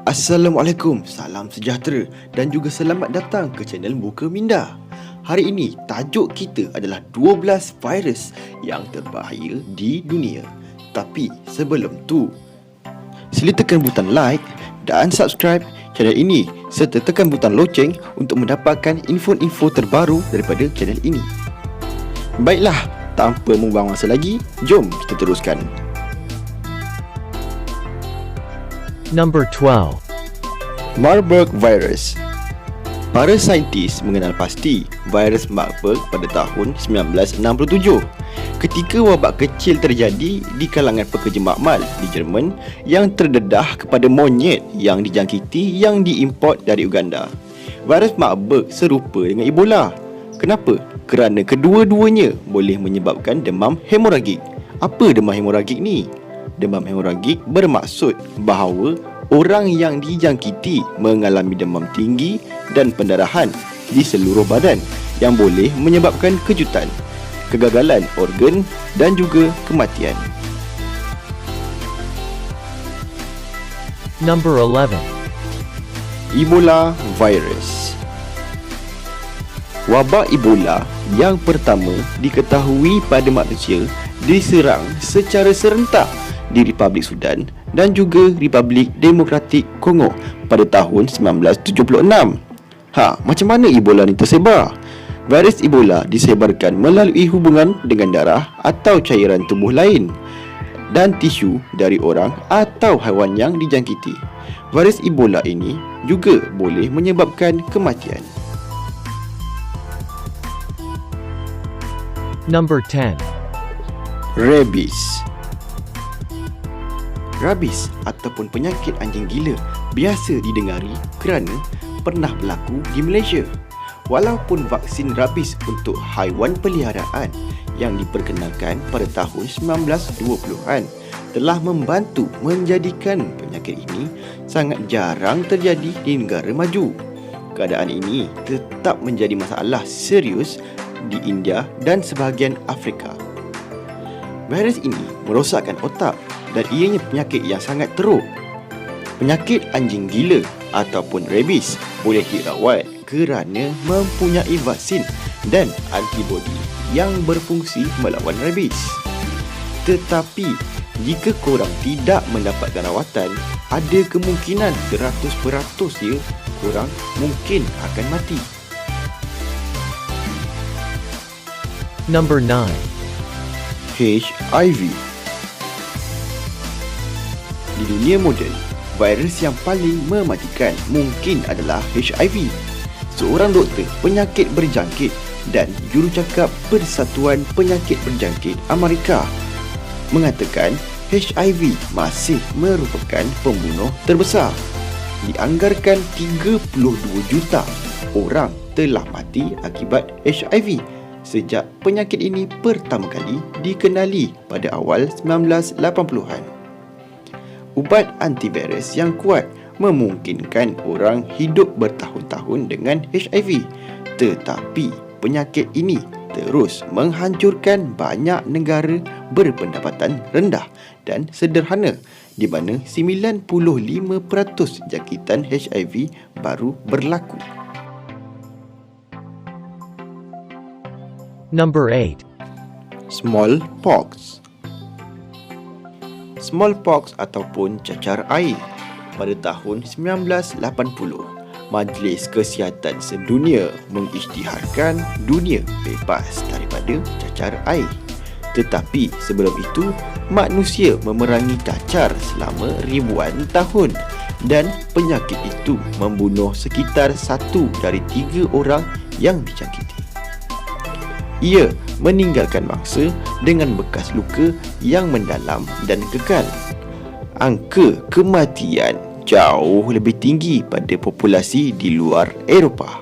Assalamualaikum, salam sejahtera dan juga selamat datang ke channel Muka Minda. Hari ini, tajuk kita adalah 12 virus yang terbahaya di dunia. Tapi sebelum tu, sila tekan butang like dan subscribe channel ini serta tekan butang loceng untuk mendapatkan info-info terbaru daripada channel ini. Baiklah, tanpa membuang masa lagi, jom kita teruskan. Number 12. Marburg virus. Para saintis mengenal pasti virus Marburg pada tahun 1967 ketika wabak kecil terjadi di kalangan pekerja makmal di Jerman yang terdedah kepada monyet yang dijangkiti yang diimport dari Uganda. Virus Marburg serupa dengan Ebola. Kenapa? Kerana kedua-duanya boleh menyebabkan demam hemoragik. Apa demam hemoragik ni? Demam hemoragik bermaksud bahawa orang yang dijangkiti mengalami demam tinggi dan pendarahan di seluruh badan yang boleh menyebabkan kejutan, kegagalan organ dan juga kematian. Number 11. Ebola virus. Wabak Ebola yang pertama diketahui pada manusia diserang secara serentak di Republik Sudan dan juga Republik Demokratik Kongo pada tahun 1976. Macam mana Ebola ni tersebar? Virus Ebola disebarkan melalui hubungan dengan darah atau cairan tubuh lain dan tisu dari orang atau haiwan yang dijangkiti. Virus Ebola ini juga boleh menyebabkan kematian. Number 10. Rabies. Rabies ataupun penyakit anjing gila biasa didengari kerana pernah berlaku di Malaysia. Walaupun vaksin rabies untuk haiwan peliharaan yang diperkenalkan pada tahun 1920-an telah membantu menjadikan penyakit ini sangat jarang terjadi di negara maju. Keadaan ini tetap menjadi masalah serius di India dan sebahagian Afrika. Virus ini merosakkan otak dan ianya penyakit yang sangat teruk. Penyakit anjing gila ataupun rabies boleh dirawat kerana mempunyai vaksin dan antibodi yang berfungsi melawan rabies. Tetapi jika korang tidak mendapatkan rawatan, ada kemungkinan 100% ya korang mungkin akan mati. Number 9. HIV. Di dunia moden, virus yang paling mematikan mungkin adalah HIV. Seorang doktor penyakit berjangkit dan jurucakap Persatuan Penyakit Berjangkit Amerika mengatakan HIV masih merupakan pembunuh terbesar. Dianggarkan 32 juta orang telah mati akibat HIV sejak penyakit ini pertama kali dikenali pada awal 1980-an. Ubat antivirus yang kuat memungkinkan orang hidup bertahun-tahun dengan HIV. Tetapi penyakit ini terus menghancurkan banyak negara berpendapatan rendah dan sederhana di mana 95% jangkitan HIV baru berlaku. Number 8. Smallpox. Smallpox ataupun cacar air. Pada tahun 1980, Majlis Kesihatan Sedunia mengisytiharkan dunia bebas daripada cacar air. Tetapi sebelum itu, manusia memerangi cacar selama ribuan tahun dan penyakit itu membunuh sekitar 1 dari 3 orang yang dijangkiti. Ia meninggalkan mangsa dengan bekas luka yang mendalam dan kekal. Angka kematian jauh lebih tinggi pada populasi di luar Eropah.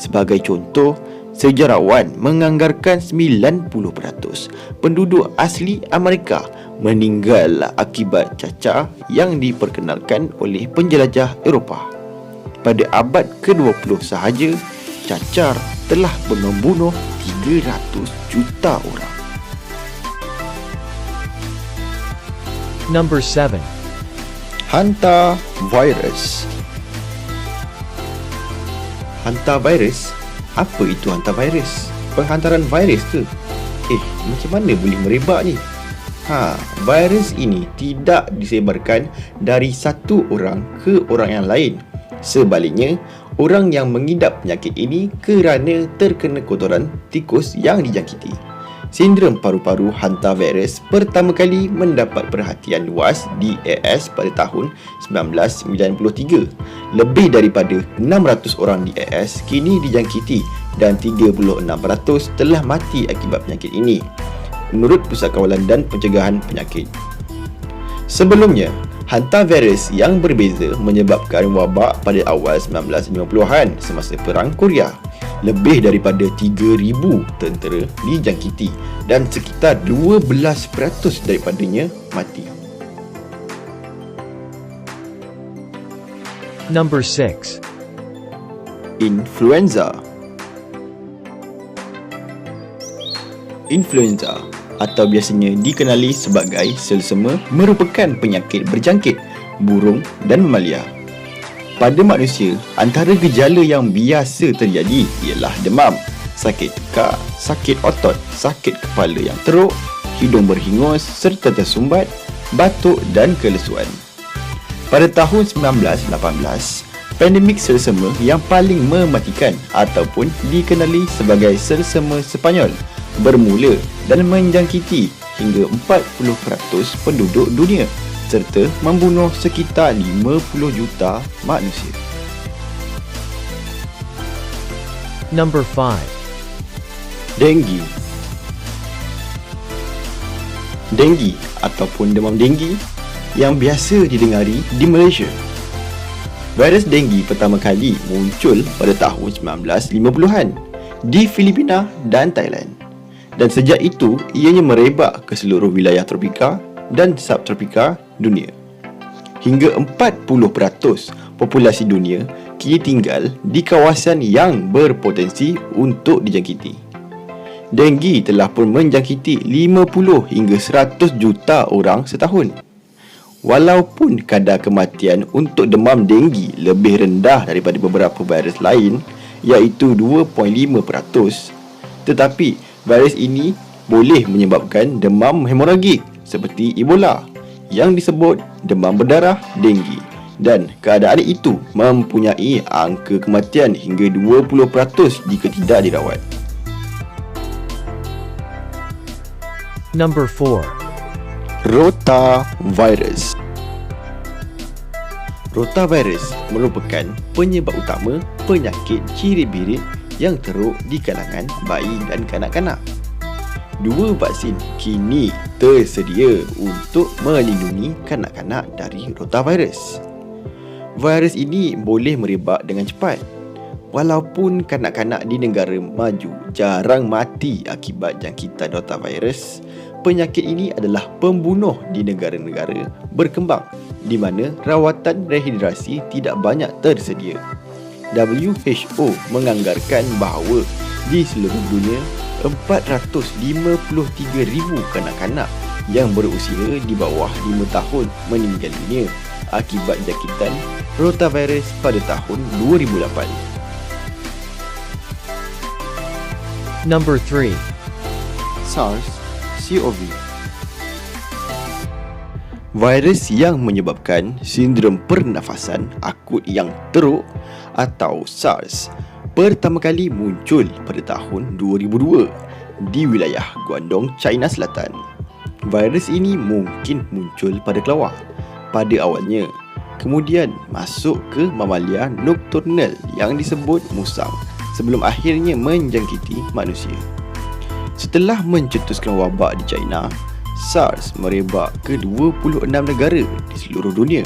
Sebagai contoh, sejarawan menganggarkan 90% penduduk asli Amerika meninggal akibat cacar yang diperkenalkan oleh penjelajah Eropah. Pada abad ke-20 sahaja, cacar telah membunuh 300 juta orang. Number 7. Hantavirus. Hantavirus? Apa itu hantavirus? Penghantaran virus ke? Macam mana boleh merebak ni? Virus ini tidak disebarkan dari satu orang ke orang yang lain. Sebaliknya, orang yang mengidap penyakit ini kerana terkena kotoran tikus yang dijangkiti. Sindrom paru-paru hantavirus pertama kali mendapat perhatian luas di AS pada tahun 1993. Lebih daripada 600 orang di AS kini dijangkiti dan 36% telah mati akibat penyakit ini, menurut Pusat Kawalan dan Pencegahan Penyakit. Sebelumnya, hantavirus yang berbeza menyebabkan wabak pada awal 1950-an semasa Perang Korea. Lebih daripada 3,000 tentera dijangkiti dan sekitar 12% daripadanya mati. Number 6. Influenza. Influenza atau biasanya dikenali sebagai selsema merupakan penyakit berjangkit burung dan mamalia. Pada manusia, antara gejala yang biasa terjadi ialah demam, sakit tekak, sakit otot, sakit kepala yang teruk, hidung berhingus serta tersumbat, batuk dan kelesuan. Pada tahun 1918, pandemik selsema yang paling mematikan ataupun dikenali sebagai selsema Sepanyol bermula dan menjangkiti hingga 40% penduduk dunia serta membunuh sekitar 50 juta manusia. Number 5. Denggi. Denggi ataupun demam denggi yang biasa didengari di Malaysia. Virus denggi pertama kali muncul pada tahun 1950-an di Filipina dan Thailand. Dan sejak itu, ianya merebak ke seluruh wilayah tropika dan subtropika dunia. Hingga 40% populasi dunia kini tinggal di kawasan yang berpotensi untuk dijangkiti. Denggi telah pun menjangkiti 50 hingga 100 juta orang setahun. Walaupun kadar kematian untuk demam denggi lebih rendah daripada beberapa virus lain, iaitu 2.5%, tetapi virus ini boleh menyebabkan demam hemoragik seperti Ebola yang disebut demam berdarah denggi, dan keadaan itu mempunyai angka kematian hingga 20% jika tidak dirawat. Number 4. Rotavirus. Rotavirus merupakan penyebab utama penyakit ciri-birit yang teruk di kalangan bayi dan kanak-kanak. 2 vaksin kini tersedia untuk melindungi kanak-kanak dari rotavirus. Virus ini boleh merebak dengan cepat. Walaupun kanak-kanak di negara maju jarang mati akibat jangkitan rotavirus, penyakit ini adalah pembunuh di negara-negara berkembang di mana rawatan rehidrasi tidak banyak tersedia. WHO menganggarkan bahawa di seluruh dunia 453,000 kanak-kanak yang berusia di bawah 5 tahun meninggal dunia akibat jangkitan rotavirus pada tahun 2008. Number 3. SARS-CoV. Virus yang menyebabkan sindrom pernafasan akut yang teruk atau SARS pertama kali muncul pada tahun 2002 di wilayah Guangdong, China Selatan. Virus ini mungkin muncul pada kelawar pada awalnya, kemudian masuk ke mamalia nokturnal yang disebut musang sebelum akhirnya menjangkiti manusia. Setelah mencetuskan wabak di China, SARS merebak ke 26 negara di seluruh dunia,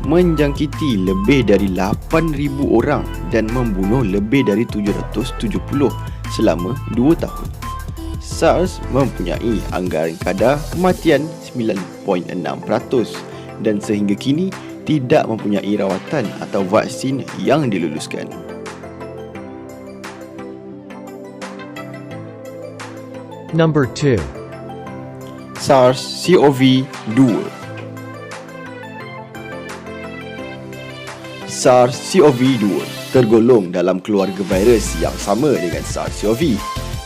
menjangkiti lebih dari 8,000 orang dan membunuh lebih dari 770 selama 2 tahun. SARS mempunyai anggaran kadar kematian 9.6% dan sehingga kini tidak mempunyai rawatan atau vaksin yang diluluskan. Number 2. SARS-CoV-2. SARS-CoV-2 tergolong dalam keluarga virus yang sama dengan SARS-CoV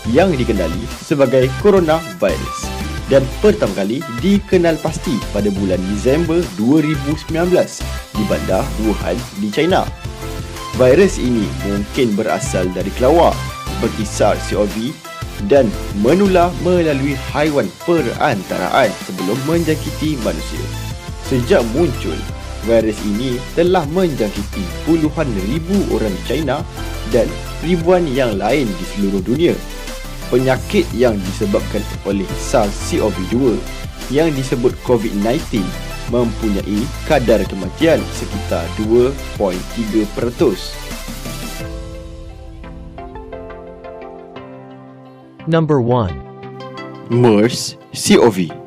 yang dikenali sebagai coronavirus dan pertama kali dikenal pasti pada bulan Disember 2019 di bandar Wuhan di China. Virus ini mungkin berasal dari kelawar seperti SARS-CoV dan menular melalui haiwan perantaraan sebelum menjangkiti manusia. Sejak muncul, virus ini telah menjangkiti puluhan ribu orang di China dan ribuan yang lain di seluruh dunia. Penyakit yang disebabkan oleh SARS-CoV-2 yang disebut COVID-19 mempunyai kadar kematian sekitar 2.3%. Number 1. MERS-CoV.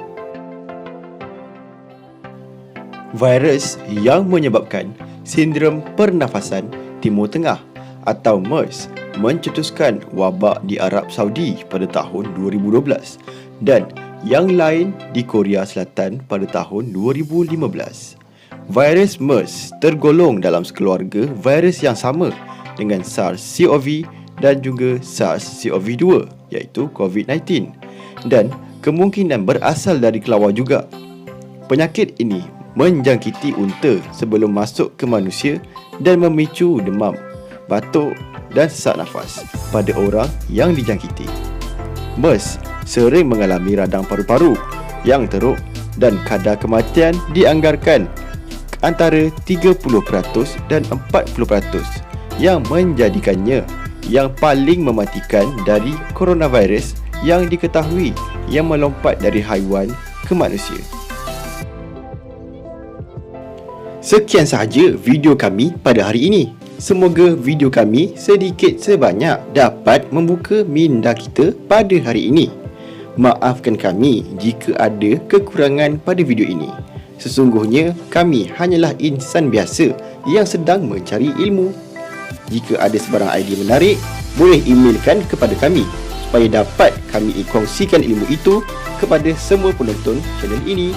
Virus yang menyebabkan sindrom pernafasan Timur Tengah atau MERS mencetuskan wabak di Arab Saudi pada tahun 2012 dan yang lain di Korea Selatan pada tahun 2015. Virus MERS tergolong dalam sekeluarga virus yang sama dengan SARS-CoV dan juga SARS-CoV-2 iaitu COVID-19 dan kemungkinan berasal dari kelawar juga. Penyakit ini menjangkiti unta sebelum masuk ke manusia dan memicu demam, batuk dan sesak nafas pada orang yang dijangkiti. MERS sering mengalami radang paru-paru yang teruk dan kadar kematian dianggarkan antara 30% dan 40% yang menjadikannya yang paling mematikan dari coronavirus yang diketahui yang melompat dari haiwan ke manusia. Sekian sahaja video kami pada hari ini. Semoga video kami sedikit sebanyak dapat membuka minda kita pada hari ini. Maafkan kami jika ada kekurangan pada video ini. Sesungguhnya kami hanyalah insan biasa yang sedang mencari ilmu. Jika ada sebarang idea menarik, boleh emailkan kepada kami supaya dapat kami kongsikan ilmu itu kepada semua penonton channel ini.